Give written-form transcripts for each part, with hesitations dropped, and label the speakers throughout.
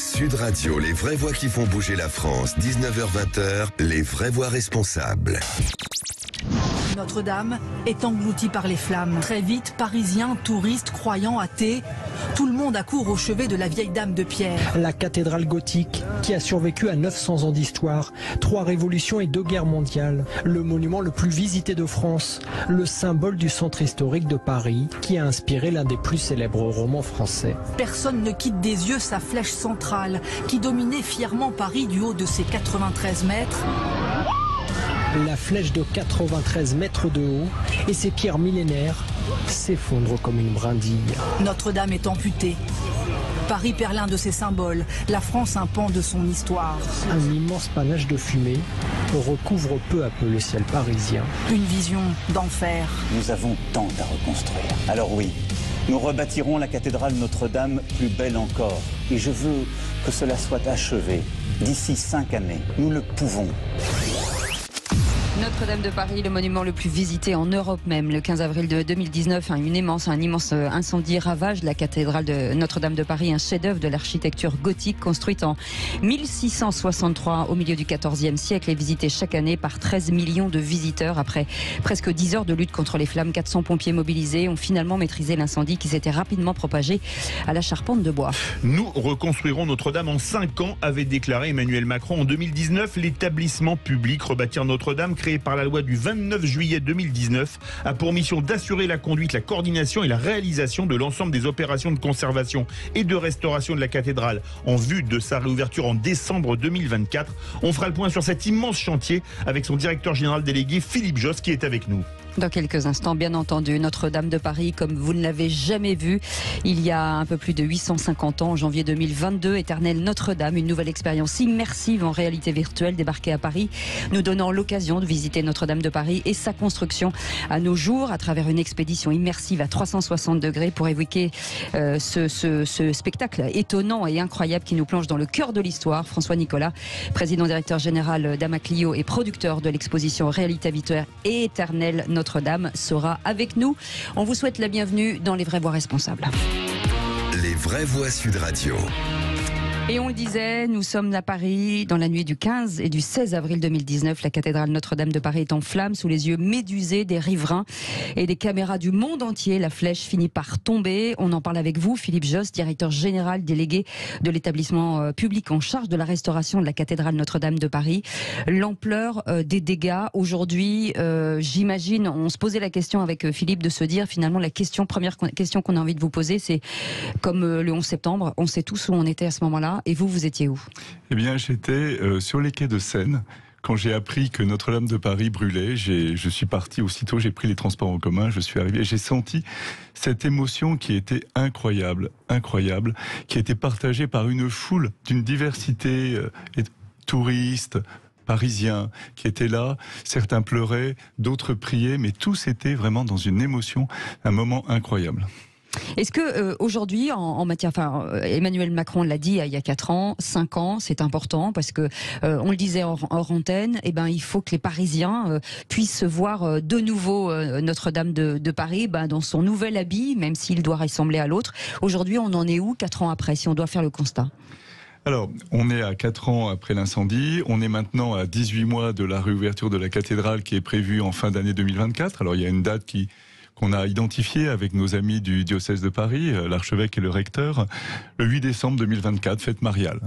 Speaker 1: Sud Radio, les vraies voix qui font bouger la France. 19h-20h, les vraies voix responsables.
Speaker 2: Notre-Dame est engloutie par les flammes. Très vite, Parisiens, touristes, croyants, athées, tout le monde accourt au chevet de la vieille dame de pierre.
Speaker 3: La cathédrale gothique qui a survécu à 900 ans d'histoire, 3 révolutions et 2 guerres mondiales. Le monument le plus visité de France, le symbole du centre historique de Paris qui a inspiré l'un des plus célèbres romans français.
Speaker 2: Personne ne quitte des yeux sa flèche centrale qui dominait fièrement Paris du haut de ses 93 mètres.
Speaker 3: La flèche de 93 mètres de haut et ses pierres millénaires s'effondrent comme une brindille.
Speaker 2: Notre-Dame est amputée. Paris perd l'un de ses symboles, la France un pan de son histoire.
Speaker 3: Un immense panache de fumée recouvre peu à peu le ciel parisien.
Speaker 2: Une vision d'enfer.
Speaker 4: Nous avons tant à reconstruire. Alors oui, nous rebâtirons la cathédrale Notre-Dame plus belle encore. Et je veux que cela soit achevé d'ici 5 années. Nous le pouvons.
Speaker 5: Notre-Dame de Paris, le monument le plus visité en Europe même. Le 15 avril de 2019, un immense incendie ravage la cathédrale de Notre-Dame de Paris, un chef-d'œuvre de l'architecture gothique construite en 1663 au milieu du XIVe siècle et visitée chaque année par 13 millions de visiteurs. Après presque 10 heures de lutte contre les flammes, 400 pompiers mobilisés ont finalement maîtrisé l'incendie qui s'était rapidement propagé à la charpente de bois.
Speaker 6: Nous reconstruirons Notre-Dame en 5 ans, avait déclaré Emmanuel Macron en 2019. L'établissement public Rebâtir Notre-Dame, créé par la loi du 29 juillet 2019, a pour mission d'assurer la conduite, la coordination et la réalisation de l'ensemble des opérations de conservation et de restauration de la cathédrale en vue de sa réouverture en décembre 2024. On fera le point sur cet immense chantier avec son directeur général délégué Philippe Josse qui est avec nous.
Speaker 5: Dans quelques instants, bien entendu, Notre-Dame de Paris, comme vous ne l'avez jamais vu, il y a un peu plus de 850 ans, en janvier 2022, éternelle Notre-Dame, une nouvelle expérience immersive en réalité virtuelle débarquée à Paris, nous donnant l'occasion de visiter Notre-Dame de Paris et sa construction à nos jours à travers une expédition immersive à 360 degrés pour évoquer ce spectacle étonnant et incroyable qui nous plonge dans le cœur de l'histoire. François Nicolas, président directeur général d'Amaclio et producteur de l'exposition Réalité virtuelle et éternelle Notre-Dame sera avec nous. On vous souhaite la bienvenue dans Les Vraies Voix Responsables.
Speaker 1: Les vraies voix Sud Radio.
Speaker 5: Et on le disait, nous sommes à Paris dans la nuit du 15 et du 16 avril 2019. La cathédrale Notre-Dame de Paris est en flammes sous les yeux médusés des riverains et des caméras du monde entier. La flèche finit par tomber. On en parle avec vous, Philippe Josse, directeur général délégué de l'établissement public en charge de la restauration de la cathédrale Notre-Dame de Paris. L'ampleur des dégâts aujourd'hui, j'imagine, on se posait la question avec Philippe de se dire finalement première question qu'on a envie de vous poser, c'est comme le 11 septembre, on sait tous où on était à ce moment-là. Et vous étiez où?
Speaker 7: Eh bien, j'étais sur les quais de Seine. Quand j'ai appris que Notre-Dame de Paris brûlait, je suis parti aussitôt, j'ai pris les transports en commun, je suis arrivé et j'ai senti cette émotion qui était incroyable, qui était partagée par une foule d'une diversité touristes, parisiens qui étaient là. Certains pleuraient, d'autres priaient, mais tous étaient vraiment dans une émotion, un moment incroyable.
Speaker 5: Est-ce que aujourd'hui, en matière, Emmanuel Macron l'a dit il y a 4 ans, 5 ans, c'est important parce que on le disait hors antenne, il faut que les Parisiens puissent voir de nouveau Notre-Dame de Paris dans son nouvel habit, même s'il doit ressembler à l'autre. Aujourd'hui, on en est où 4 ans après, si on doit faire le constat?
Speaker 7: Alors, on est à 4 ans après l'incendie, on est maintenant à 18 mois de la réouverture de la cathédrale qui est prévue en fin d'année 2024. Alors, il y a une date qu'on a identifié avec nos amis du diocèse de Paris, l'archevêque et le recteur, le 8 décembre 2024, fête mariale.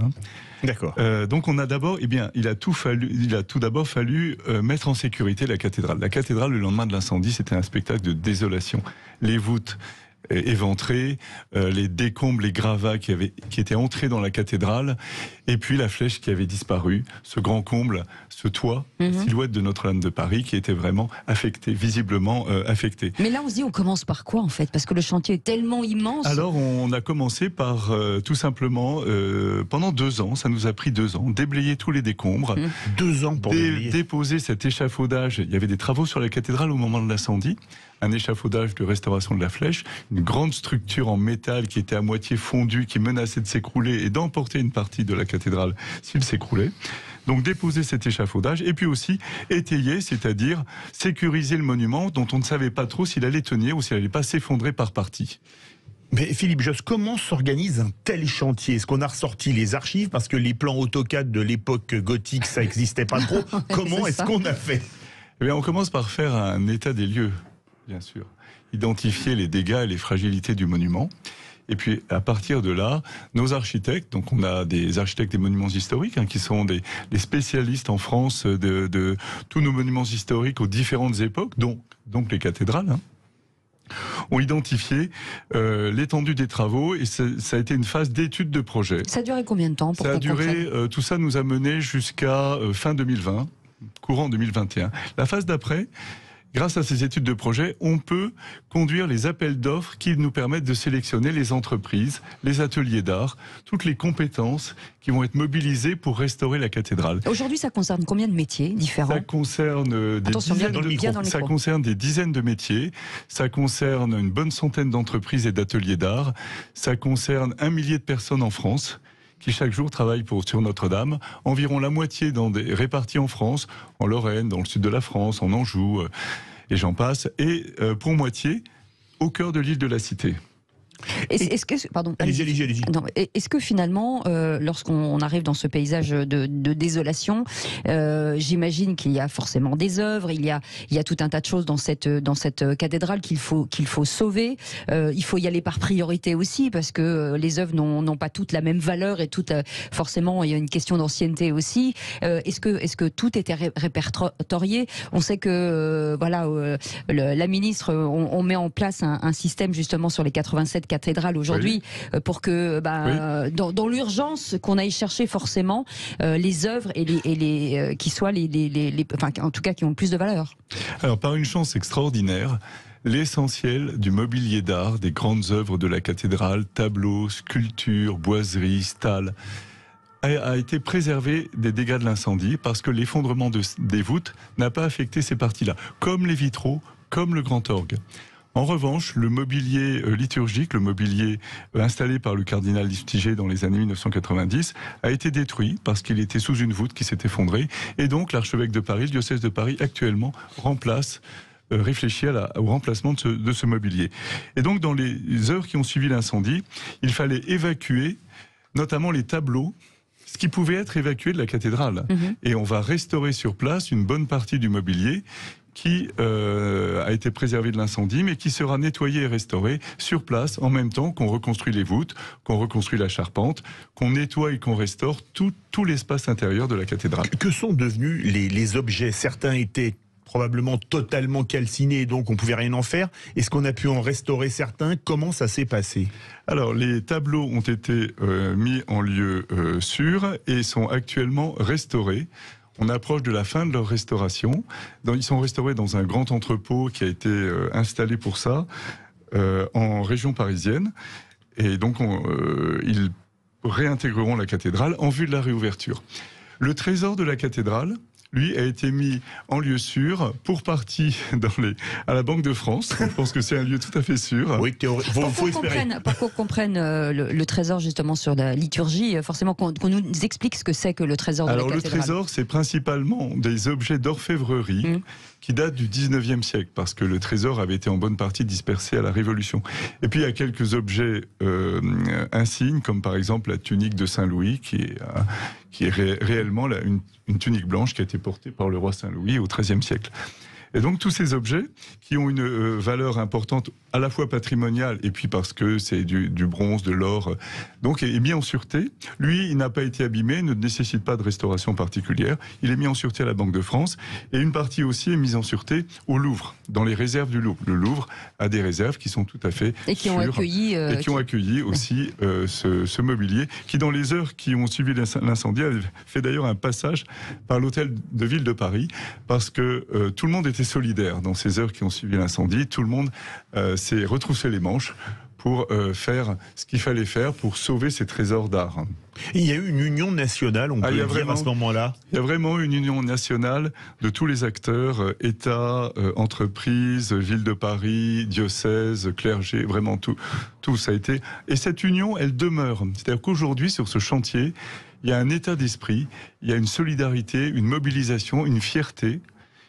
Speaker 6: D'accord.
Speaker 7: Donc on a d'abord, il a tout d'abord fallu mettre en sécurité la cathédrale. La cathédrale, le lendemain de l'incendie, c'était un spectacle de désolation. Les voûtes éventrées, les décombres, les gravats qui étaient entrés dans la cathédrale, et puis la flèche qui avait disparu, ce grand comble, ce toit, la silhouette de Notre-Dame de Paris qui était vraiment affecté, visiblement affecté.
Speaker 5: Mais là on se dit, on commence par quoi en fait? Parce que le chantier est tellement immense.
Speaker 7: Alors on a commencé par tout simplement, pendant 2 ans, ça nous a pris 2 ans, déblayer tous les décombres.
Speaker 6: 2 ans pour
Speaker 7: déposer cet échafaudage. Il y avait des travaux sur la cathédrale au moment de l'incendie. Un échafaudage de restauration de la flèche, une grande structure en métal qui était à moitié fondue, qui menaçait de s'écrouler et d'emporter une partie de la cathédrale s'il s'écroulait. Donc déposer cet échafaudage et puis aussi étayer, c'est-à-dire sécuriser le monument dont on ne savait pas trop s'il allait tenir ou s'il allait pas s'effondrer par partie.
Speaker 6: Mais Philippe Josse, comment s'organise un tel chantier? Est-ce qu'on a ressorti les archives? Parce que les plans AutoCAD de l'époque gothique, ça n'existait pas trop. Comment est-ce qu'on a fait?
Speaker 7: Eh bien, on commence par faire un état des lieux, bien sûr. Identifier les dégâts et les fragilités du monument. Et puis, à partir de là, nos architectes, donc on a des architectes des monuments historiques, qui sont des spécialistes en France de tous nos monuments historiques aux différentes époques, donc les cathédrales, ont identifié l'étendue des travaux et ça a été une phase d'étude de projet.
Speaker 5: Ça a duré combien de temps pour
Speaker 7: Ça a duré, tout ça nous a mené jusqu'à fin 2020, courant 2021. La phase d'après, grâce à ces études de projet, on peut conduire les appels d'offres qui nous permettent de sélectionner les entreprises, les ateliers d'art, toutes les compétences qui vont être mobilisées pour restaurer la cathédrale.
Speaker 5: Aujourd'hui, ça concerne combien de métiers différents?
Speaker 7: Ça concerne des dizaines de métiers, ça concerne une bonne centaine d'entreprises et d'ateliers d'art, ça concerne 1 millier de personnes en France qui chaque jour travaillent sur Notre-Dame, environ la moitié répartis en France, en Lorraine, dans le sud de la France, en Anjou, et j'en passe, et pour moitié au cœur de l'île de la Cité.
Speaker 5: Est-ce que, pardon, allez-y. Non, est-ce que finalement, lorsqu'on arrive dans ce paysage de désolation, j'imagine qu'il y a forcément des œuvres, il y a tout un tas de choses dans cette cathédrale qu'il faut sauver. Il faut y aller par priorité aussi parce que les œuvres n'ont pas toutes la même valeur et toutes forcément il y a une question d'ancienneté aussi. Est-ce que tout était répertorié? On sait que la ministre, on met en place un système justement sur les 87 cathédrale aujourd'hui, pour que dans l'urgence qu'on aille chercher forcément les œuvres et les qui soient en tout cas qui ont le plus de valeur.
Speaker 7: Alors par une chance extraordinaire, l'essentiel du mobilier d'art, des grandes œuvres de la cathédrale, tableaux, sculptures, boiseries, stalles, a été préservé des dégâts de l'incendie parce que l'effondrement des voûtes n'a pas affecté ces parties-là, comme les vitraux, comme le grand orgue. En revanche, le mobilier liturgique, le mobilier installé par le cardinal Lustiger dans les années 1990, a été détruit parce qu'il était sous une voûte qui s'est effondrée. Et donc, l'archevêque de Paris, le diocèse de Paris, actuellement, réfléchit au remplacement de ce mobilier. Et donc, dans les heures qui ont suivi l'incendie, il fallait évacuer notamment les tableaux, ce qui pouvait être évacué de la cathédrale. Et on va restaurer sur place une bonne partie du mobilier qui a été préservé de l'incendie, mais qui sera nettoyé et restauré sur place, en même temps qu'on reconstruit les voûtes, qu'on reconstruit la charpente, qu'on nettoie et qu'on restaure tout l'espace intérieur de la cathédrale.
Speaker 6: Que sont devenus les objets? Certains étaient probablement totalement calcinés, donc on pouvait rien en faire. Est-ce qu'on a pu en restaurer certains? Comment ça s'est passé?
Speaker 7: Alors, les tableaux ont été mis en lieu sûr et sont actuellement restaurés. On approche de la fin de leur restauration. Ils sont restaurés dans un grand entrepôt qui a été installé pour ça, en région parisienne. Et donc, ils réintégreront la cathédrale en vue de la réouverture. Le trésor de la cathédrale, lui, a été mis en lieu sûr, pour partie à la Banque de France. Je pense que c'est un lieu tout à fait sûr.
Speaker 6: Oui, faut espérer.
Speaker 5: Pour qu'on comprenne le trésor justement sur la liturgie, forcément qu'on nous explique ce que c'est que le trésor de la cathédrale.
Speaker 7: Alors le trésor, c'est principalement des objets d'orfèvrerie qui datent du 19e siècle, parce que le trésor avait été en bonne partie dispersé à la Révolution. Et puis il y a quelques objets insignes, comme par exemple la tunique de Saint-Louis, qui est réellement une tunique blanche qui a été portée par le roi Saint-Louis au XIIIe siècle. Et donc tous ces objets qui ont une valeur importante à la fois patrimoniale et puis parce que c'est du bronze, de l'or, donc est mis en sûreté. Lui, il n'a pas été abîmé, ne nécessite pas de restauration particulière. Il est mis en sûreté à la Banque de France et une partie aussi est mise en sûreté au Louvre, dans les réserves du Louvre. Le Louvre a des réserves qui sont tout à fait
Speaker 5: et qui ont
Speaker 7: accueilli aussi ce mobilier qui, dans les heures qui ont suivi l'incendie, avait fait d'ailleurs un passage par l'hôtel de ville de Paris parce que tout le monde était solidaire dans ces heures qui ont suivi l'incendie. Tout le monde s'est retroussé les manches pour faire ce qu'il fallait faire pour sauver ces trésors d'art.
Speaker 6: Il y a eu une union nationale, on peut le dire à ce moment-là.
Speaker 7: Il y a vraiment une union nationale de tous les acteurs, État, entreprises, ville de Paris, diocèse, clergé, vraiment tout ça a été. Et cette union, elle demeure. C'est-à-dire qu'aujourd'hui, sur ce chantier, il y a un état d'esprit, il y a une solidarité, une mobilisation, une fierté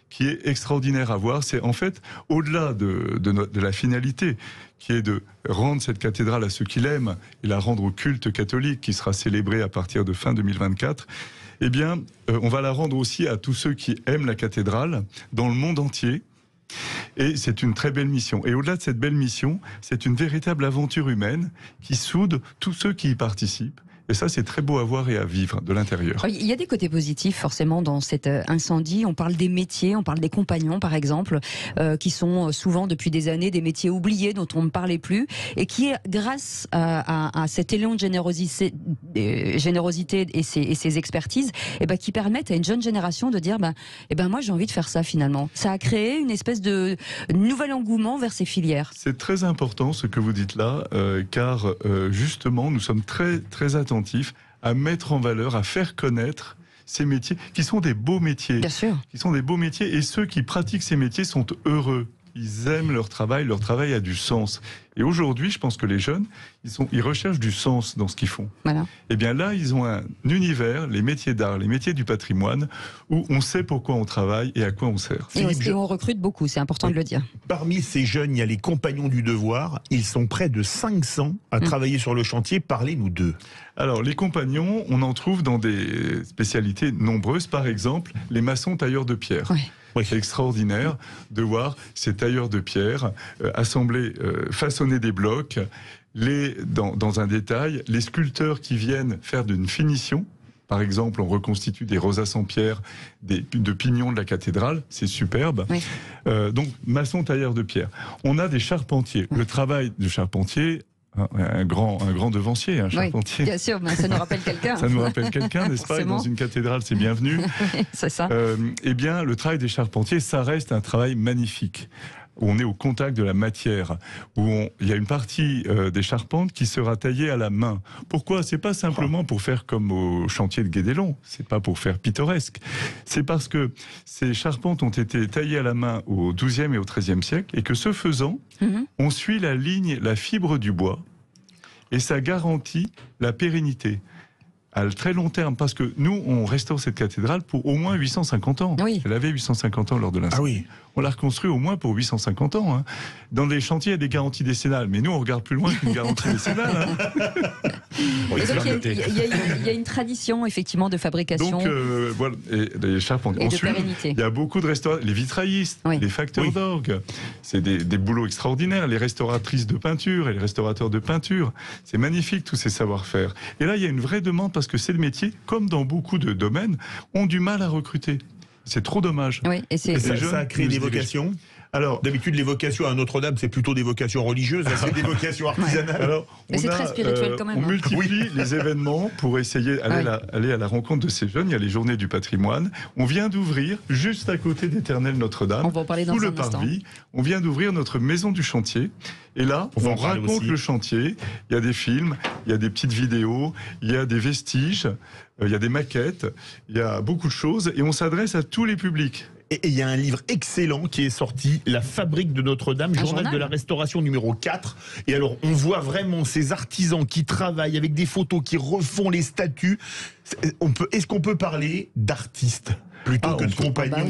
Speaker 7: qui est extraordinaire à voir. C'est en fait, au-delà de la finalité, qui est de rendre cette cathédrale à ceux qui l'aiment et la rendre au culte catholique qui sera célébré à partir de fin 2024, eh bien, on va la rendre aussi à tous ceux qui aiment la cathédrale dans le monde entier. Et c'est une très belle mission. Et au-delà de cette belle mission, c'est une véritable aventure humaine qui soude tous ceux qui y participent. Et ça, c'est très beau à voir et à vivre de l'intérieur.
Speaker 5: Il y a des côtés positifs, forcément, dans cet incendie. On parle des métiers, on parle des compagnons, par exemple, qui sont souvent, depuis des années, des métiers oubliés, dont on ne parlait plus, et qui, grâce à cet élan de générosité et ces expertises, qui permettent à une jeune génération de dire moi, j'ai envie de faire ça, finalement. Ça a créé une espèce de nouvel engouement vers ces filières.
Speaker 7: C'est très important, ce que vous dites là, car, justement, nous sommes très, très attentifs à mettre en valeur, à faire connaître ces métiers, qui sont des beaux métiers.
Speaker 5: Bien sûr.
Speaker 7: Qui sont des beaux métiers, et ceux qui pratiquent ces métiers sont heureux. Ils aiment leur travail a du sens. Et aujourd'hui, je pense que les jeunes, ils recherchent du sens dans ce qu'ils font.
Speaker 5: Voilà.
Speaker 7: Et bien là, ils ont un univers, les métiers d'art, les métiers du patrimoine, où on sait pourquoi on travaille et à quoi on sert.
Speaker 5: Et on recrute beaucoup, c'est important de le dire.
Speaker 6: Parmi ces jeunes, il y a les compagnons du devoir. Ils sont près de 500 à travailler sur le chantier. Parlez-nous d'eux.
Speaker 7: Alors, les compagnons, on en trouve dans des spécialités nombreuses. Par exemple, les maçons tailleurs de pierre.
Speaker 5: Oui.
Speaker 7: C'est extraordinaire de voir ces tailleurs de pierre assembler, façonner des blocs, dans un détail, les sculpteurs qui viennent faire d'une finition. Par exemple, on reconstitue des rosaces en pierre, de pignons de la cathédrale, c'est superbe.
Speaker 5: Oui.
Speaker 7: Donc, maçons tailleurs de pierre. On a des charpentiers. Le travail de charpentier, un grand devancier, un charpentier.
Speaker 5: Oui, bien sûr, ça nous rappelle quelqu'un.
Speaker 7: Ça nous rappelle quelqu'un, n'est-ce pas? Et dans une cathédrale, c'est bienvenu.
Speaker 5: C'est ça.
Speaker 7: Eh bien, le travail des charpentiers, ça reste un travail magnifique, où on est au contact de la matière, où il y a une partie des charpentes qui sera taillée à la main. Pourquoi? C'est pas simplement pour faire comme au chantier de Guédelon, c'est pas pour faire pittoresque. C'est parce que ces charpentes ont été taillées à la main au XIIe et au XIIIe siècle, et que ce faisant, on suit la ligne, la fibre du bois, et ça garantit la pérennité à très long terme, parce que nous, on restaure cette cathédrale pour au moins 850 ans.
Speaker 5: Oui.
Speaker 7: Elle avait 850 ans lors de l'incendie.
Speaker 6: Ah oui.
Speaker 7: On l'a reconstruit au moins pour 850 ans. Hein. Dans les chantiers, il y a des garanties décennales, mais nous, on regarde plus loin qu'une garantie décennale. Hein.
Speaker 5: Et donc, il y a une tradition, effectivement, de fabrication.
Speaker 7: Donc, voilà, et les charpentiers.
Speaker 5: Et
Speaker 7: Ensuite,
Speaker 5: de pérennité.
Speaker 7: il y a beaucoup de restaurateurs, les vitraillistes, les facteurs d'orgue. C'est des boulots extraordinaires. Les restauratrices de peinture et les restaurateurs de peinture. C'est magnifique, tous ces savoir-faire. Et là, il y a une vraie demande, parce que ces métiers, comme dans beaucoup de domaines, ont du mal à recruter. C'est trop dommage.
Speaker 5: Oui, et
Speaker 6: ça a créé des vocations. Alors, d'habitude, les vocations à Notre-Dame, c'est plutôt des vocations religieuses, là, c'est des vocations artisanales.
Speaker 7: Alors,
Speaker 5: mais c'est très spirituel quand même.
Speaker 7: On multiplie les événements pour essayer d'aller à la rencontre de ces jeunes. Il y a les journées du patrimoine. On vient d'ouvrir, juste à côté d'Éternel Notre-Dame,
Speaker 5: on va en parler dans
Speaker 7: sous le
Speaker 5: un instant.
Speaker 7: parvis, on vient d'ouvrir notre maison du chantier. Et là, on raconte le chantier. Il y a des films, il y a des petites vidéos, il y a des vestiges, il y a des maquettes, il y a beaucoup de choses. Et on s'adresse à tous les publics.
Speaker 6: Et il y a un livre excellent qui est sorti, La fabrique de Notre-Dame, journal de la restauration numéro 4. Et alors, on voit vraiment ces artisans qui travaillent avec des photos, qui refont les statues. Est-ce qu'on peut parler d'artistes plutôt que de compagnons,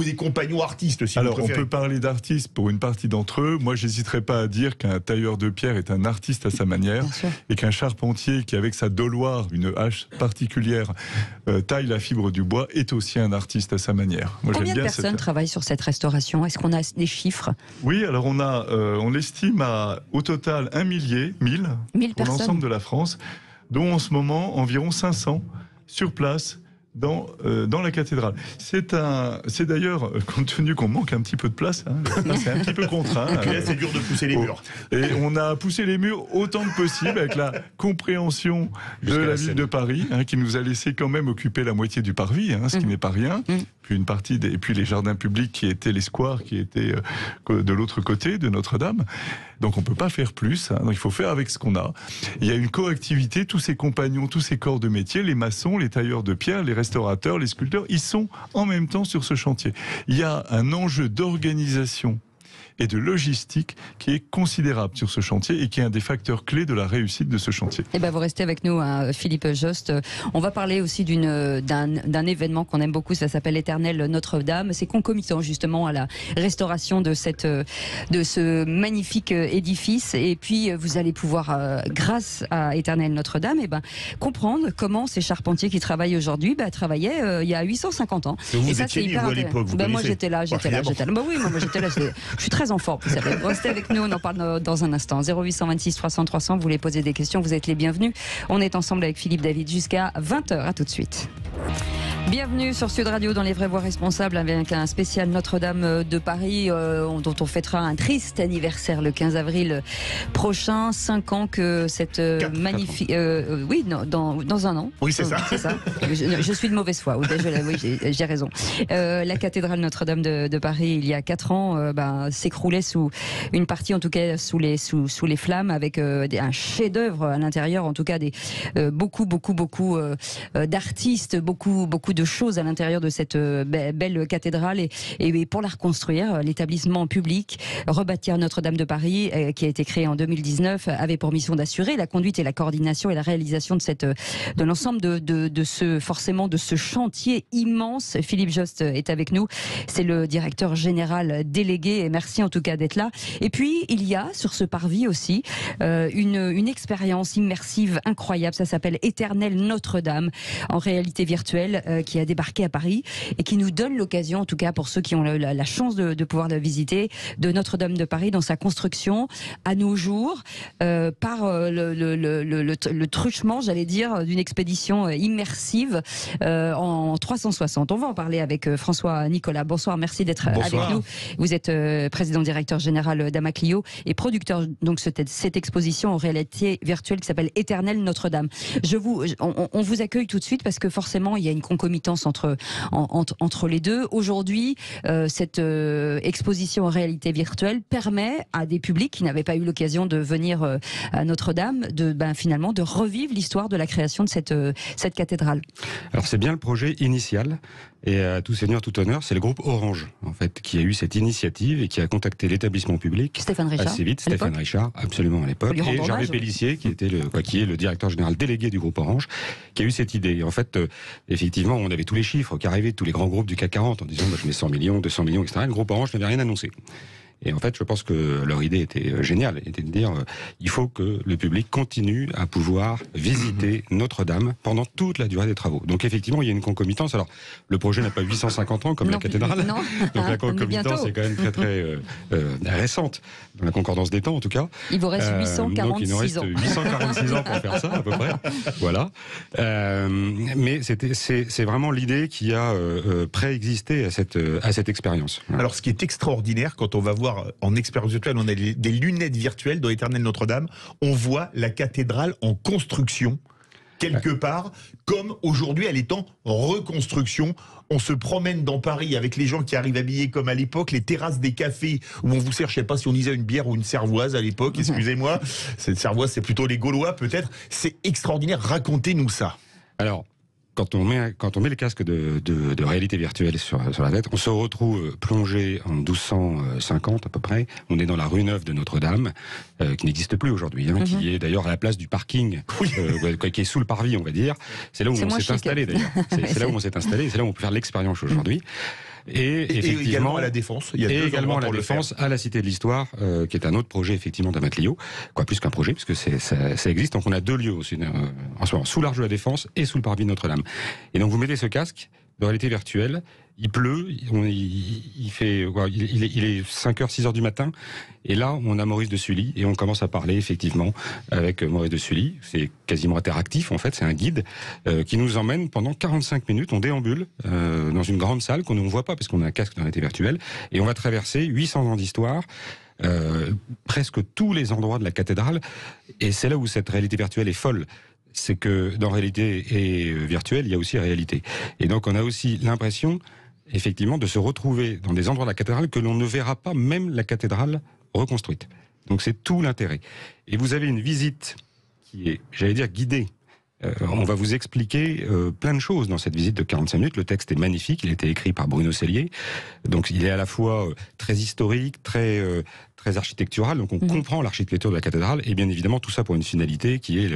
Speaker 6: des compagnons artistes, si
Speaker 7: alors,
Speaker 6: vous préférez.
Speaker 7: On peut parler d'artistes pour une partie d'entre eux. Moi, j'hésiterai pas à dire qu'un tailleur de pierre est un artiste à sa manière, et qu'un charpentier qui, avec sa doloire, une hache particulière, taille la fibre du bois, est aussi un artiste à sa manière. Moi,
Speaker 5: combien de personnes travaillent sur cette restauration? Est-ce qu'on a des chiffres?
Speaker 7: Oui, alors on l'estime au total 1000 pour l'ensemble de la France, dont en ce moment environ 500 sur place. Dans la cathédrale. C'est d'ailleurs, compte tenu qu'on manque un petit peu de place, c'est un petit peu contraint.
Speaker 6: Et puis là, c'est dur de pousser les murs.
Speaker 7: Et on a poussé les murs autant que possible avec la compréhension de la ville de Paris, qui nous a laissé quand même occuper la moitié du parvis, ce qui n'est pas rien. Puis une partie et puis les jardins publics qui étaient les squares qui étaient de l'autre côté de Notre-Dame. Donc on peut pas faire plus. Donc il faut faire avec ce qu'on a. Il y a une coactivité, tous ces compagnons, tous ces corps de métier, les maçons, les tailleurs de pierre, les restaurateurs, les sculpteurs, ils sont en même temps sur ce chantier. Il y a un enjeu d'organisation et de logistique qui est considérable sur ce chantier et qui est un des facteurs clés de la réussite de ce chantier.
Speaker 5: Eh ben, vous restez avec nous, hein, Philippe Jost. On va parler aussi d'un événement qu'on aime beaucoup, ça s'appelle Éternel Notre-Dame. C'est concomitant justement à la restauration de ce magnifique édifice. Et puis vous allez pouvoir, grâce à Éternel Notre-Dame, comprendre comment ces charpentiers qui travaillent aujourd'hui travaillaient il y a 850 ans.
Speaker 6: Vous étiez libre à l'époque, vous
Speaker 5: moi j'étais là. Oui, moi j'étais là. Je suis très en forme, vous savez. Restez avec nous, on en parle dans un instant. 0826 300 300, vous voulez poser des questions, vous êtes les bienvenus. On est ensemble avec Philippe David jusqu'à 20h. À tout de suite. Bienvenue sur Sud Radio dans les vraies voix responsables avec un spécial Notre-Dame de Paris dont on fêtera un triste anniversaire le 15 avril prochain. 5 ans que cette magnifique... oui, dans un an.
Speaker 6: Oui, c'est ça.
Speaker 5: C'est ça. Je suis de mauvaise foi. Oui, j'ai raison. La cathédrale Notre-Dame de Paris, il y a 4 ans, s'écroulait sous une partie, en tout cas sous les flammes, avec un chef-d'œuvre à l'intérieur, en tout cas beaucoup d'artistes, beaucoup de choses à l'intérieur de cette belle cathédrale et pour la reconstruire, l'établissement public Rebâtir Notre-Dame de Paris, qui a été créé en 2019, avait pour mission d'assurer la conduite et la coordination et la réalisation de l'ensemble de ce chantier immense. Philippe Jost est avec nous, c'est le directeur général délégué, et merci en tout cas d'être là. Et puis il y a sur ce parvis aussi une expérience immersive incroyable, ça s'appelle Éternel Notre-Dame, en réalité virtuelle, qui a débarqué à Paris et qui nous donne l'occasion, en tout cas pour ceux qui ont la chance de pouvoir la visiter, de Notre-Dame de Paris dans sa construction à nos jours, par le truchement, j'allais dire, d'une expédition immersive en 360. On va en parler avec François Nicolas. Bonsoir, merci d'être avec nous. Vous êtes président directeur général d'Amaclio et producteur donc cette exposition en réalité virtuelle qui s'appelle Éternel Notre-Dame. On vous accueille tout de suite parce que forcément il y a une concomitance entre les deux. Aujourd'hui, cette exposition en réalité virtuelle permet à des publics qui n'avaient pas eu l'occasion de venir à Notre-Dame finalement de revivre l'histoire de la création de cette cathédrale.
Speaker 8: Alors c'est bien le projet initial. Et à tout seigneur, tout honneur, c'est le groupe Orange, en fait, qui a eu cette initiative et qui a contacté l'établissement public
Speaker 5: Stéphane Richard,
Speaker 8: assez vite. Stéphane Richard, absolument, à l'époque. Et Gervais Pellissier, qui est le directeur général délégué du groupe Orange, qui a eu cette idée. Et en fait, effectivement, on avait tous les chiffres qui arrivaient de tous les grands groupes du CAC 40 en disant, je mets 100 millions, 200 millions, etc. Le groupe Orange n'avait rien annoncé. Et en fait, je pense que leur idée était géniale, était de dire il faut que le public continue à pouvoir visiter Notre-Dame pendant toute la durée des travaux. Donc effectivement, il y a une concomitance. Alors, le projet n'a pas 850 ans comme la cathédrale.
Speaker 5: Non.
Speaker 8: Donc la concomitance est quand même très récente, dans la concordance des temps en tout cas.
Speaker 5: Il vous reste 846
Speaker 8: donc il nous reste
Speaker 5: ans.
Speaker 8: 846 ans pour faire ça à peu près. Voilà. Mais c'est vraiment l'idée qui a préexisté à cette expérience. Voilà.
Speaker 6: Alors ce qui est extraordinaire quand on va voir en expérience virtuelle, on a des lunettes virtuelles dans Éternel Notre-Dame, on voit la cathédrale en construction quelque part, comme aujourd'hui elle est en reconstruction. On se promène dans Paris avec les gens qui arrivent habillés comme à l'époque, les terrasses des cafés où on vous sert, je sais pas si on disait une bière ou une cervoise à l'époque, excusez-moi, cette cervoise c'est plutôt les Gaulois peut-être, c'est extraordinaire, racontez-nous ça.
Speaker 8: Alors, quand on met le casque de réalité virtuelle sur la tête, on se retrouve plongé en 1250 à peu près. On est dans la rue Neuve de Notre-Dame, qui n'existe plus aujourd'hui, qui est d'ailleurs à la place du parking, qui est sous le parvis, on va dire. C'est là où on s'est installé d'ailleurs. C'est là où on s'est installé, c'est là où on peut faire l'expérience aujourd'hui. Et
Speaker 6: également à la Défense. Il y a
Speaker 8: et également à la Défense, à la Cité de l'Histoire, qui est un autre projet effectivement d'Amaclio, plus qu'un projet, puisque ça existe. Donc on a deux lieux aussi, en ce moment, sous l'Arche de la Défense et sous le parvis de Notre-Dame. Et donc vous mettez ce casque de réalité virtuelle, il pleut, il est 5h, 6h du matin, et là on a Maurice de Sully, et on commence à parler effectivement avec Maurice de Sully. C'est quasiment interactif en fait, c'est un guide qui nous emmène pendant 45 minutes, on déambule dans une grande salle qu'on ne voit pas parce qu'on a un casque de réalité virtuelle, et on va traverser 800 ans d'histoire, presque tous les endroits de la cathédrale, et c'est là où cette réalité virtuelle est folle. C'est que dans réalité et virtuelle, il y a aussi réalité. Et donc on a aussi l'impression, effectivement, de se retrouver dans des endroits de la cathédrale que l'on ne verra pas, même la cathédrale reconstruite. Donc c'est tout l'intérêt. Et vous avez une visite qui est, j'allais dire, guidée On va vous expliquer plein de choses dans cette visite de 45 minutes. Le texte est magnifique, il a été écrit par Bruno Cellier. Donc il est à la fois très historique, très architectural, donc on comprend l'architecture de la cathédrale, et bien évidemment tout ça pour une finalité qui est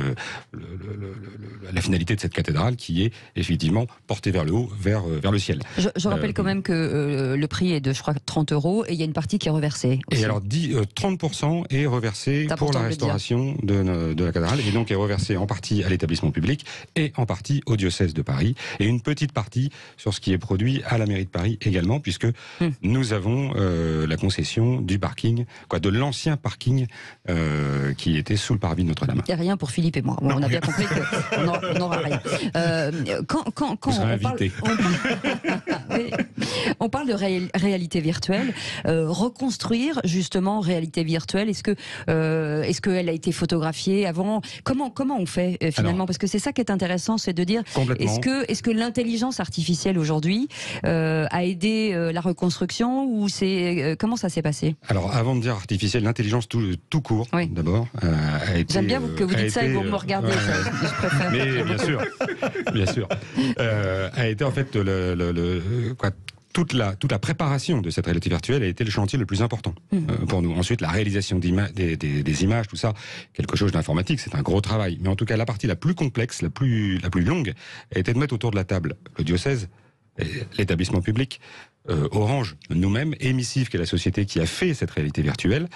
Speaker 8: la finalité de cette cathédrale, qui est effectivement portée vers le haut, vers le ciel.
Speaker 5: Je rappelle quand même que le prix est de, je crois, 30 €, et il y a une partie qui est reversée aussi.
Speaker 8: Et alors 30% est reversé pour la restauration de la cathédrale, et donc est reversé en partie à l'établissement public et en partie au diocèse de Paris, et une petite partie sur ce qui est produit à la mairie de Paris également, puisque nous avons la concession du parking, de l'ancien parking qui était sous le parvis de Notre-Dame.
Speaker 5: Il n'y a rien pour Philippe et moi. Bon, on a bien compris qu'on n'aura rien. Quand on parle de réalité virtuelle, reconstruire justement réalité virtuelle, est-ce qu'elle a été photographiée avant? Comment on fait finalement? Alors, parce que c'est ça qui est intéressant, c'est de dire est-ce que l'intelligence artificielle aujourd'hui a aidé la reconstruction, ou comment ça s'est passé?
Speaker 8: Alors avant de dire artificielle, l'intelligence tout court, d'abord, a été...
Speaker 5: J'aime bien que vous dites ça et vous me regardez, je préfère.
Speaker 8: Mais bien sûr, a été en fait toute la préparation de cette réalité virtuelle a été le chantier le plus important pour nous. Ensuite, la réalisation des images, tout ça, quelque chose d'informatique, c'est un gros travail. Mais en tout cas, la partie la plus complexe, la plus longue, a été de mettre autour de la table le diocèse, l'établissement public, Orange, nous-mêmes, Émissif, qui est la société qui a fait cette réalité virtuelle,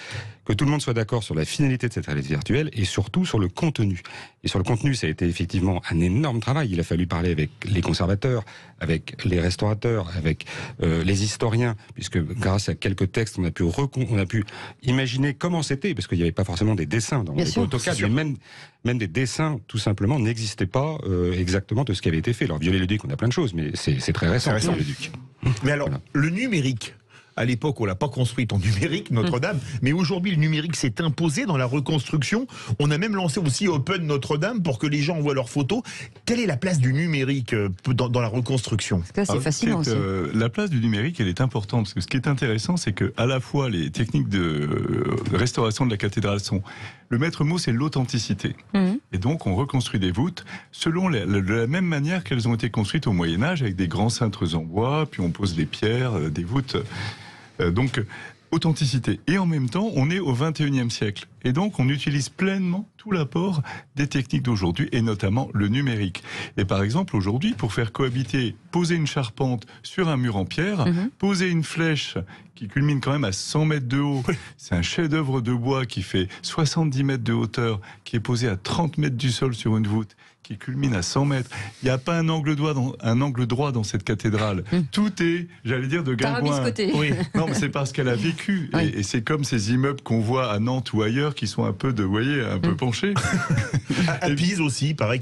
Speaker 8: que tout le monde soit d'accord sur la finalité de cette réalité virtuelle et surtout sur le contenu. Et sur le contenu, ça a été effectivement un énorme travail. Il a fallu parler avec les conservateurs, avec les restaurateurs, avec les historiens, puisque grâce à quelques textes, on a pu imaginer comment c'était, parce qu'il n'y avait pas forcément des dessins dans les AutoCAD, mais même des dessins, tout simplement, n'existaient pas exactement de ce qui avait été fait. Alors, Viollet-le-Duc, on a plein de choses, mais c'est très récent. Viollet-le-Duc.
Speaker 6: Mais alors, le numérique, à l'époque, on l'a pas construite en numérique, Notre-Dame, mais aujourd'hui, le numérique s'est imposé dans la reconstruction. On a même lancé aussi Open Notre-Dame pour que les gens envoient leurs photos. Quelle est la place du numérique dans la reconstruction?
Speaker 5: C'est fascinant aussi.
Speaker 7: La place du numérique, elle est importante, parce que ce qui est intéressant, c'est que à la fois les techniques de restauration de la cathédrale sont... Le maître mot, c'est l'authenticité. Et donc, on reconstruit des voûtes selon de la même manière qu'elles ont été construites au Moyen-Âge, avec des grands cintres en bois, puis on pose des pierres, des voûtes... Donc, authenticité. Et en même temps, on est au 21e siècle. Et donc, on utilise pleinement tout l'apport des techniques d'aujourd'hui, et notamment le numérique. Et par exemple, aujourd'hui, pour faire cohabiter, poser une charpente sur un mur en pierre, poser une flèche qui culmine quand même à 100 mètres de haut, c'est un chef-d'œuvre de bois qui fait 70 mètres de hauteur, qui est posé à 30 mètres du sol sur une voûte, qui culmine à 100 mètres. Il n'y a pas un angle droit dans cette cathédrale. Tout est, j'allais dire, de Guingouin.
Speaker 5: Oui.
Speaker 7: Non, mais c'est parce qu'elle a vécu. Oui. Et c'est comme ces immeubles qu'on voit à Nantes ou ailleurs, qui sont un peu un peu penchés.
Speaker 6: À Pise aussi, pareil.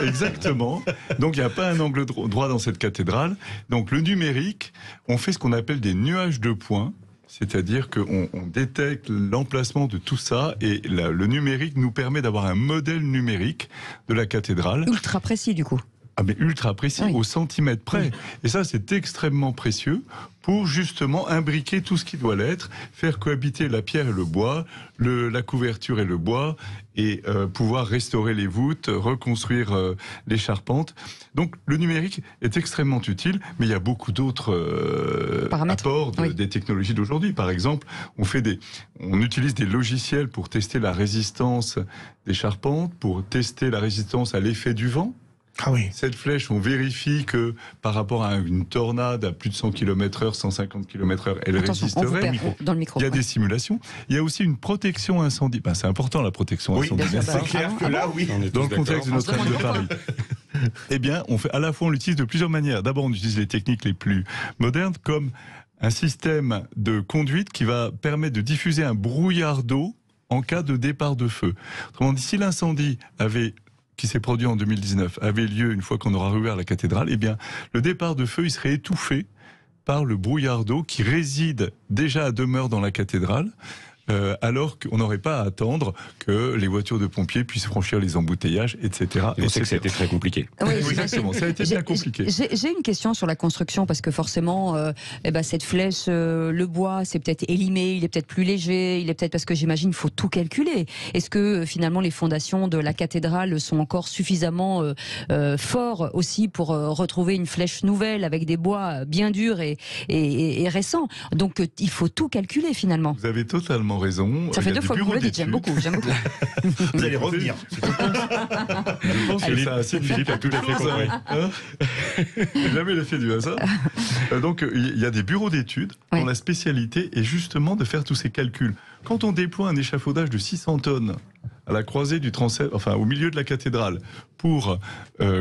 Speaker 7: Exactement. Donc il n'y a pas un angle droit dans cette cathédrale. Donc le numérique, on fait ce qu'on appelle des nuages de points. C'est-à-dire qu'on détecte l'emplacement de tout ça, et le numérique nous permet d'avoir un modèle numérique de la cathédrale.
Speaker 5: Ultra précis du coup.
Speaker 7: Ah mais ultra précis, au centimètre près. Et ça, c'est extrêmement précieux pour justement imbriquer tout ce qui doit l'être, faire cohabiter la pierre et le bois, la couverture et le bois, et pouvoir restaurer les voûtes, reconstruire les charpentes. Donc le numérique est extrêmement utile, mais il y a beaucoup d'autres apports des technologies d'aujourd'hui. Par exemple, on utilise des logiciels pour tester la résistance des charpentes, pour tester la résistance à l'effet du vent.
Speaker 6: Ah oui.
Speaker 7: Cette flèche, on vérifie que par rapport à une tornade à plus de 100 km/h, 150 km/h, elle résisterait.
Speaker 5: Dans le micro.
Speaker 7: Il y a des simulations. Il y a aussi une protection incendie. C'est important, la protection incendie.
Speaker 6: C'est clair que là, oui.
Speaker 7: Dans le contexte de Notre-Dame de Paris. Eh bien, on l'utilise de plusieurs manières. D'abord, on utilise les techniques les plus modernes, comme un système de conduite qui va permettre de diffuser un brouillard d'eau en cas de départ de feu. Autrement dit, si l'incendie qui s'est produit en 2019 avait lieu une fois qu'on aura rouvert la cathédrale, eh bien, le départ de feu, il serait étouffé par le brouillard d'eau qui réside déjà à demeure dans la cathédrale. alors qu'on n'aurait pas à attendre que les voitures de pompiers puissent franchir les embouteillages, etc.
Speaker 8: Et on sait que ça a été très compliqué.
Speaker 5: Oui,
Speaker 7: exactement, ça a été bien compliqué.
Speaker 5: J'ai une question sur la construction, parce que forcément, cette flèche, le bois, c'est peut-être élimé, il est peut-être plus léger, il est peut-être, parce que j'imagine, il faut tout calculer. Est-ce que finalement les fondations de la cathédrale sont encore suffisamment forts aussi pour retrouver une flèche nouvelle avec des bois bien durs et récents? Donc il faut tout calculer finalement.
Speaker 7: Vous avez totalement raison.
Speaker 5: Ça fait 2 fois que vous me le dites, j'aime beaucoup.
Speaker 6: Vous allez revenir.
Speaker 7: Je pense que ça, Philippe a tout les clés. Jamais l'effet du hasard. Donc il y a des bureaux d'études dont la spécialité est justement de faire tous ces calculs. Quand on déploie un échafaudage de 600 tonnes à la croisée du transept, enfin au milieu de la cathédrale, pour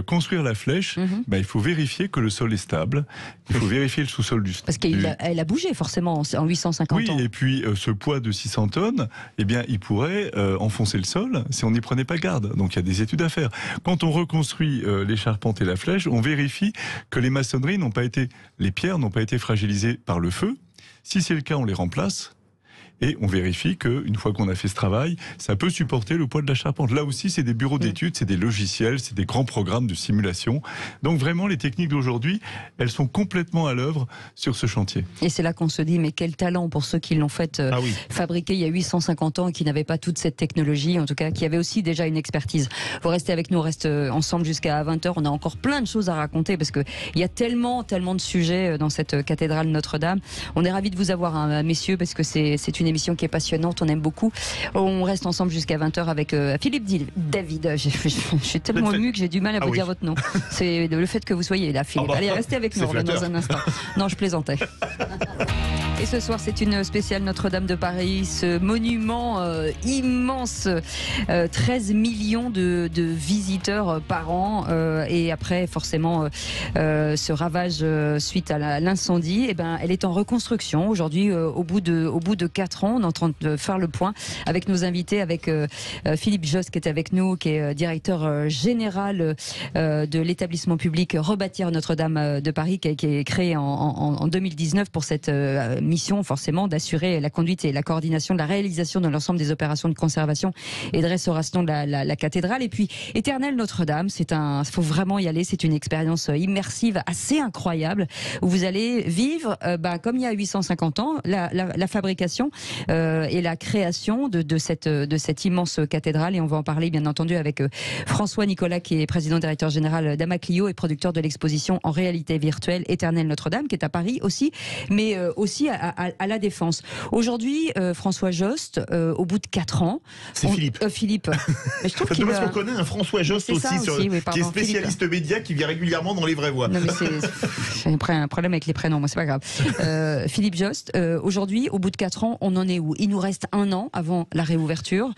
Speaker 7: construire la flèche, il faut vérifier que le sol est stable, il faut vérifier le sous-sol du...
Speaker 5: Parce qu'elle a bougé forcément en 850 ans.
Speaker 7: Oui, et puis ce poids de 600 tonnes, il pourrait enfoncer le sol si on n'y prenait pas garde. Donc il y a des études à faire. Quand on reconstruit les charpentes et la flèche, on vérifie que les maçonneries les pierres n'ont pas été fragilisées par le feu. Si c'est le cas, on les remplace. Et on vérifie qu'une fois qu'on a fait ce travail, ça peut supporter le poids de la charpente. Là aussi, c'est des bureaux d'études, c'est des logiciels, c'est des grands programmes de simulation. Donc vraiment, les techniques d'aujourd'hui, elles sont complètement à l'œuvre sur ce chantier.
Speaker 5: Et c'est là qu'on se dit, mais quel talent pour ceux qui l'ont fait fabriquer il y a 850 ans et qui n'avaient pas toute cette technologie, en tout cas, qui avaient aussi déjà une expertise. Vous restez avec nous, on reste ensemble jusqu'à 20h. On a encore plein de choses à raconter parce qu'il y a tellement de sujets dans cette cathédrale Notre-Dame. On est ravis de vous avoir, messieurs, parce que c'est une émission qui est passionnante, on aime beaucoup. On reste ensemble jusqu'à 20h avec Philippe David. Je suis tellement ému que j'ai du mal à vous dire votre nom. C'est le fait que vous soyez là, Philippe. Allez, restez avec nous, on revient dans un instant. Non, je plaisantais. Et ce soir, c'est une spéciale Notre-Dame de Paris, ce monument immense, 13 millions de visiteurs par an, et après forcément ce ravage suite à l'incendie, elle est en reconstruction aujourd'hui. Au bout de 4 ans, on est en train de faire le point avec nos invités, avec Philippe Jost qui est avec nous, qui est directeur général de l'établissement public Rebâtir Notre-Dame de Paris, qui est créé en 2019 pour cette mission forcément d'assurer la conduite et la coordination de la réalisation de l'ensemble des opérations de conservation et de restauration de la cathédrale. Et puis Éternel Notre-Dame, faut vraiment y aller, c'est une expérience immersive assez incroyable où vous allez vivre comme il y a 850 ans la fabrication et la création de cette immense cathédrale. Et on va en parler bien entendu avec François Nicolas, qui est président directeur général d'Amaclio et producteur de l'exposition en réalité virtuelle Éternel Notre-Dame, qui est à Paris aussi, mais aussi à la Défense. Aujourd'hui, François Jost, au bout de 4 ans...
Speaker 6: C'est Philippe.
Speaker 5: Philippe. Mais je trouve
Speaker 6: qu'on connaît un François Jost aussi, qui est spécialiste média, qui vient régulièrement dans Les Vraies Voix.
Speaker 5: Non, mais j'ai un problème avec les prénoms, moi c'est pas grave. Philippe Jost, aujourd'hui, au bout de 4 ans, on en est où? Il nous reste 1 an avant la réouverture.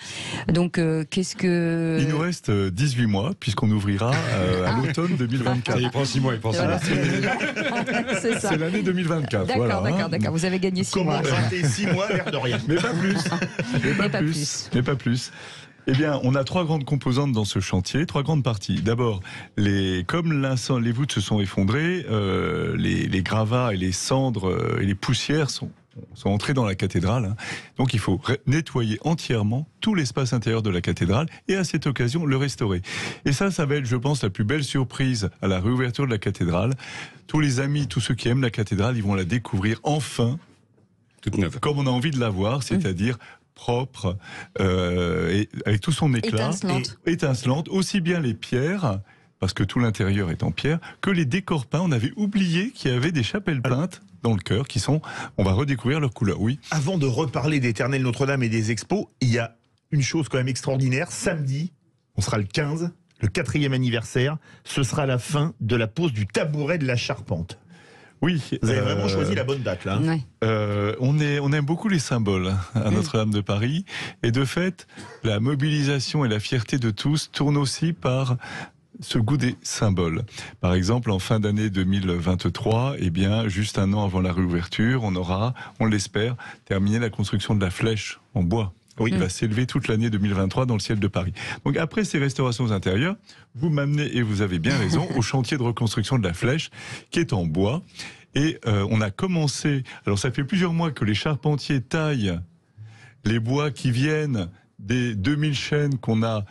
Speaker 5: Donc, qu'est-ce que...
Speaker 7: Il nous reste 18 mois, puisqu'on ouvrira à l'automne 2024.
Speaker 8: Il prend 6 mois,
Speaker 5: C'est ça.
Speaker 7: C'est l'année 2024.
Speaker 5: D'accord. Vous avez gagné 6 mois.
Speaker 6: Comment rater 6 mois, l'air de rien.
Speaker 7: Mais pas plus. Eh bien, on a 3 grandes composantes dans ce chantier, 3 grandes parties. D'abord, comme les voûtes se sont effondrées, les gravats et les cendres et les poussières sont entrés dans la cathédrale. Donc il faut nettoyer entièrement tout l'espace intérieur de la cathédrale et à cette occasion le restaurer. Et ça va être, je pense, la plus belle surprise à la réouverture de la cathédrale. Tous les amis, tous ceux qui aiment la cathédrale, ils vont la découvrir enfin,
Speaker 8: toute neuve,
Speaker 7: comme on a envie de la voir, c'est-à-dire propre, et avec tout son éclat, étincelante, aussi bien les pierres, parce que tout l'intérieur est en pierre, que les décors peints. On avait oublié qu'il y avait des chapelles peintes dans le chœur on va redécouvrir leurs couleurs, oui.
Speaker 6: Avant de reparler d'Éternel Notre-Dame et des expos, il y a une chose quand même extraordinaire. Samedi, on sera le 15, le 4e anniversaire, ce sera la fin de la pose du tabouret de la charpente.
Speaker 7: Oui.
Speaker 6: Vous avez vraiment choisi la bonne date, là.
Speaker 7: On aime beaucoup les symboles à Notre-Dame de Paris. Et de fait, la mobilisation et la fierté de tous tournent aussi par ce goût des symboles. Par exemple, en fin d'année 2023, juste 1 an avant la réouverture, on aura, on l'espère, terminé la construction de la flèche en bois. Oui, il va s'élever toute l'année 2023 dans le ciel de Paris. Donc après ces restaurations intérieures, vous m'amenez, et vous avez bien raison, au chantier de reconstruction de la flèche qui est en bois. Et on a commencé, alors ça fait plusieurs mois que les charpentiers taillent les bois qui viennent des 2000 chênes qu'on a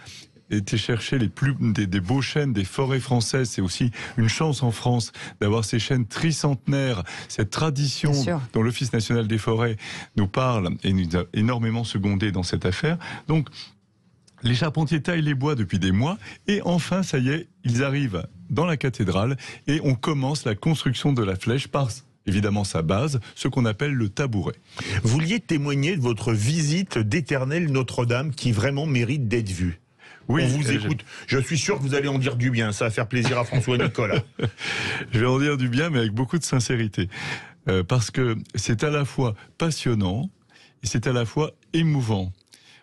Speaker 7: été chercher des beaux chênes des forêts françaises. C'est aussi une chance en France d'avoir ces chênes tricentenaires, cette tradition dont l'Office national des forêts nous parle et nous a énormément secondé dans cette affaire. Donc, les charpentiers taillent les bois depuis des mois et enfin, ça y est, ils arrivent dans la cathédrale et on commence la construction de la flèche par évidemment sa base, ce qu'on appelle le tabouret.
Speaker 6: Vous vouliez témoigner de votre visite d'Éternel Notre-Dame qui vraiment mérite d'être vue. Oui, on vous écoute. Je suis sûr que vous allez en dire du bien. Ça va faire plaisir à François Nicolas.
Speaker 7: Je vais en dire du bien, mais avec beaucoup de sincérité. Parce que c'est à la fois passionnant et c'est à la fois émouvant.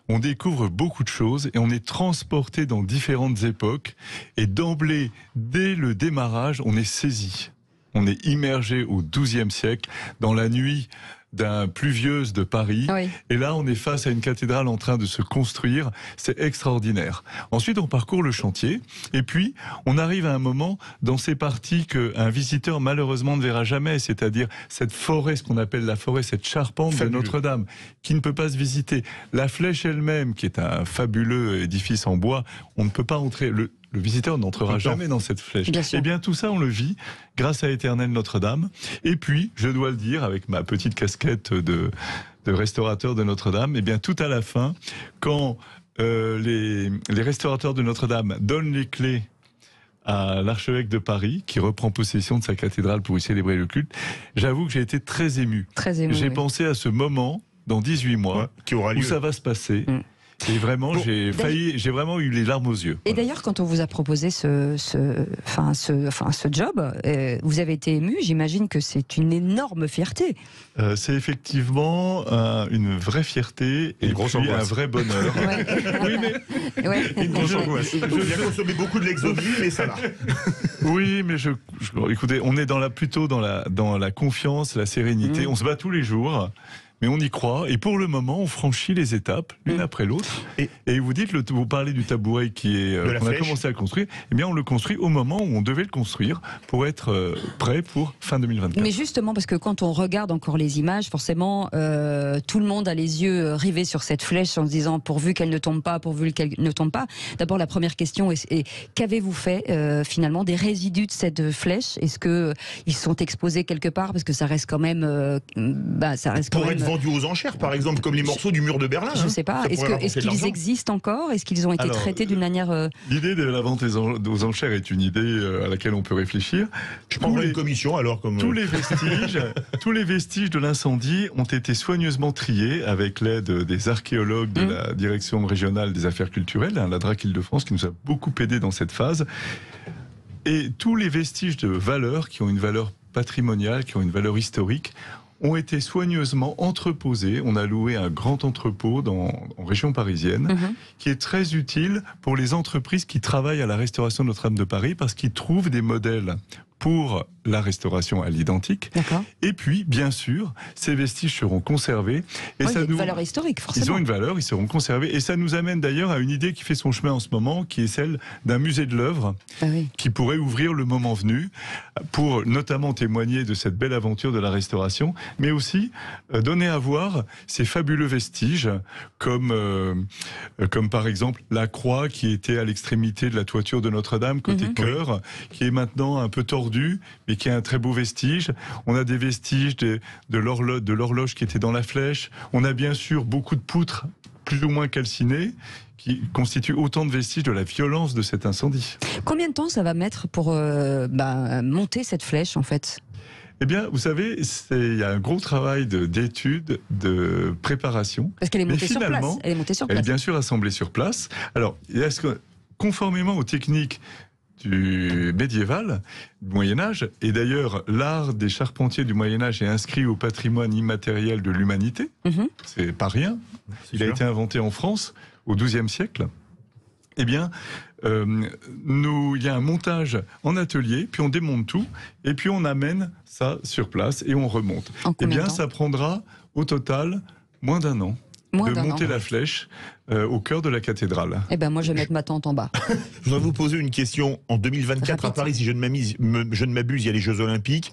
Speaker 7: On découvre beaucoup de choses et on est transporté dans différentes époques. Et d'emblée, dès le démarrage, on est saisi. On est immergé au XIIe siècle, dans la nuit d'un pluvieuse de Paris. Oui. Et là, on est face à une cathédrale en train de se construire. C'est extraordinaire. Ensuite, on parcourt le chantier. Et puis, on arrive à un moment dans ces parties qu'un visiteur, malheureusement, ne verra jamais. C'est-à-dire cette forêt, ce qu'on appelle la forêt, cette charpente de Notre-Dame, qui ne peut pas se visiter. La flèche elle-même, qui est un fabuleux édifice en bois, on ne peut pas entrer. Le visiteur n'entrera jamais dans cette flèche. Eh bien, tout ça, on le vit grâce à Éternel Notre-Dame. Et puis, je dois le dire, avec ma petite casquette de restaurateur de Notre-Dame, eh bien, tout à la fin, quand les restaurateurs de Notre-Dame donnent les clés à l'archevêque de Paris, qui reprend possession de sa cathédrale pour y célébrer le culte, j'avoue que j'ai été très ému. Très ému. J'ai pensé à ce moment, dans 18 mois, qui aura lieu, où ça va se passer. Et vraiment, j'ai vraiment eu les larmes aux yeux.
Speaker 5: Et d'ailleurs, quand on vous a proposé ce job, vous avez été ému. J'imagine que c'est une énorme fierté.
Speaker 7: C'est effectivement une vraie fierté et un vrai bonheur.
Speaker 6: Ouais. Oui, mais une grosse angoisse. Je viens consommer beaucoup de Lexomil, mais ça va.
Speaker 7: Oui, mais écoutez, on est plutôt dans la confiance, la sérénité. On se bat tous les jours. Mais on y croit, et pour le moment, on franchit les étapes, l'une après l'autre. Et vous dites, vous parlez du tabouret qu'on a commencé à construire, eh bien on le construit au moment où on devait le construire pour être prêt pour fin 2024.
Speaker 5: Mais justement, parce que quand on regarde encore les images, forcément, tout le monde a les yeux rivés sur cette flèche en se disant, pourvu qu'elle ne tombe pas, pourvu qu'elle ne tombe pas. D'abord, la première question est qu'avez-vous fait finalement des résidus de cette flèche? Est-ce qu'ils sont exposés quelque part? Parce que ça reste quand même...
Speaker 6: vendus aux enchères, par exemple, comme les morceaux du mur de Berlin.
Speaker 5: Je ne sais pas. Est-ce qu'ils existent encore? Est-ce qu'ils ont été traités d'une manière...
Speaker 7: L'idée de la vente aux enchères est une idée à laquelle on peut réfléchir.
Speaker 6: Je prendrai une commission alors.
Speaker 7: Tous les vestiges de l'incendie ont été soigneusement triés avec l'aide des archéologues de la direction régionale des affaires culturelles, la DRAC Île-de-France, qui nous a beaucoup aidé dans cette phase. Et tous les vestiges de valeur, qui ont une valeur patrimoniale, qui ont une valeur historique, ont été soigneusement entreposés. On a loué un grand entrepôt en région parisienne, qui est très utile pour les entreprises qui travaillent à la restauration de Notre-Dame de Paris, parce qu'ils trouvent des modèles pour la restauration à l'identique. Et puis, bien sûr, ces vestiges seront conservés. Et
Speaker 5: il y a une valeur historique, forcément.
Speaker 7: Ils ont une valeur, ils seront conservés. Et ça nous amène d'ailleurs à une idée qui fait son chemin en ce moment, qui est celle d'un musée de l'œuvre, qui pourrait ouvrir le moment venu, pour notamment témoigner de cette belle aventure de la restauration, mais aussi donner à voir ces fabuleux vestiges, comme par exemple la croix qui était à l'extrémité de la toiture de Notre-Dame, côté chœur, qui est maintenant un peu tordue, mais qui est un très beau vestige. On a des vestiges de l'horloge qui était dans la flèche. On a bien sûr beaucoup de poutres plus ou moins calcinées qui constituent autant de vestiges de la violence de cet incendie.
Speaker 5: Combien de temps ça va mettre pour monter cette flèche en fait ?
Speaker 7: Eh bien, vous savez, il y a un gros travail d'étude, de préparation.
Speaker 5: Parce qu'elle est montée sur place. Elle est
Speaker 7: bien sûr assemblée sur place. Alors, conformément aux techniques du médiéval, du Moyen-Âge, et d'ailleurs l'art des charpentiers du Moyen-Âge est inscrit au patrimoine immatériel de l'humanité, c'est pas rien, il a été inventé en France au XIIe siècle. Eh bien, il y a un montage en atelier, puis on démonte tout, et puis on amène ça sur place et on remonte. Eh bien, ça prendra au total moins d'un an. De monter la flèche au cœur de la cathédrale.
Speaker 5: Eh ben moi je vais mettre ma tente en bas.
Speaker 6: Je voudrais vous poser une question. En 2024 à Paris, si je ne m'abuse, il y a les Jeux Olympiques.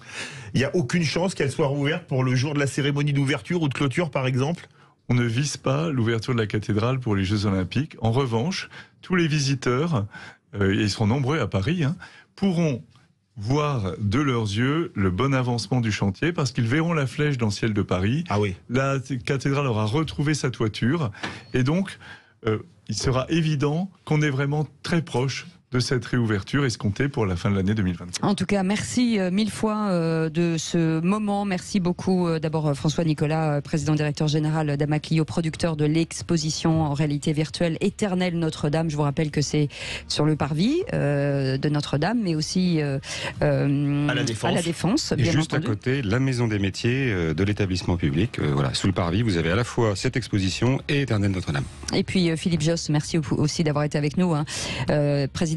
Speaker 6: Il n'y a aucune chance qu'elle soit rouverte pour le jour de la cérémonie d'ouverture ou de clôture, par exemple ?
Speaker 7: on ne vise pas l'ouverture de la cathédrale pour les Jeux Olympiques. En revanche, tous les visiteurs, et ils seront nombreux à Paris, pourront voir de leurs yeux le bon avancement du chantier parce qu'ils verront la flèche dans le ciel de Paris.
Speaker 6: Ah oui.
Speaker 7: La cathédrale aura retrouvé sa toiture et donc il sera évident qu'on est vraiment très proche de cette réouverture escomptée pour la fin de l'année 2024.
Speaker 5: En tout cas, merci mille fois de ce moment. Merci beaucoup d'abord François Nicolas, président directeur général d'Amaclio, producteur de l'exposition en réalité virtuelle Éternelle Notre-Dame. Je vous rappelle que c'est sur le parvis de Notre-Dame, mais aussi à la Défense.
Speaker 8: Et
Speaker 5: bien
Speaker 8: juste
Speaker 5: entendu.
Speaker 8: à côté, la maison des métiers de l'établissement public. Voilà, sous le parvis, vous avez à la fois cette exposition et Éternelle Notre-Dame.
Speaker 5: Et puis Philippe Josse, merci aussi d'avoir été avec nous,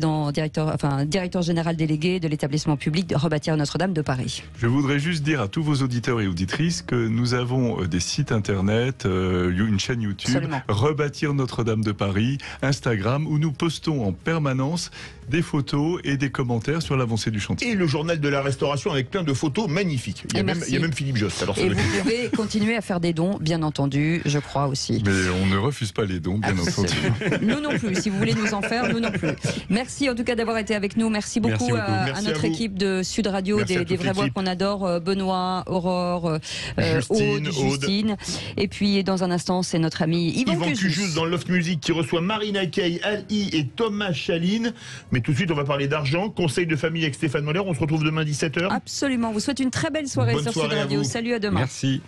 Speaker 5: directeur général délégué de l'établissement public de Rebâtir Notre-Dame de Paris.
Speaker 7: Je voudrais juste dire à tous vos auditeurs et auditrices que nous avons des sites internet, une chaîne YouTube,
Speaker 5: Absolument.
Speaker 7: Rebâtir Notre-Dame de Paris, Instagram, où nous postons en permanence des photos et des commentaires sur l'avancée du chantier.
Speaker 6: Et le journal de la restauration avec plein de photos magnifiques. Il y a même Philippe Josse. Alors,
Speaker 5: Et vous pouvez continuer à faire des dons, bien entendu, je crois aussi.
Speaker 7: Mais on ne refuse pas les dons, bien entendu.
Speaker 5: Nous non plus, si vous voulez nous en faire, nous non plus. Merci en tout cas d'avoir été avec nous. Merci beaucoup, à
Speaker 6: Merci
Speaker 5: notre
Speaker 6: à vous.
Speaker 5: équipe de Sud Radio,
Speaker 6: Merci à
Speaker 5: des
Speaker 6: toute
Speaker 5: vraies voix
Speaker 6: l'équipe.
Speaker 5: qu'on adore, Benoît, Aurore,
Speaker 6: Justine,
Speaker 5: Aude, Justine. Et puis dans un instant, c'est notre ami Yvan Cujus
Speaker 6: dans Loft Music qui reçoit Marina Kaye, Ali et Thomas Chaline. Mais tout de suite, on va parler d'argent. Conseil de famille avec Stéphane Moller. On se retrouve demain 17h.
Speaker 5: Absolument. Vous souhaite une très belle soirée
Speaker 6: Bonne
Speaker 5: sur
Speaker 6: soirée
Speaker 5: Sud
Speaker 6: à
Speaker 5: Radio.
Speaker 6: vous.
Speaker 5: Salut, à demain.
Speaker 8: Merci.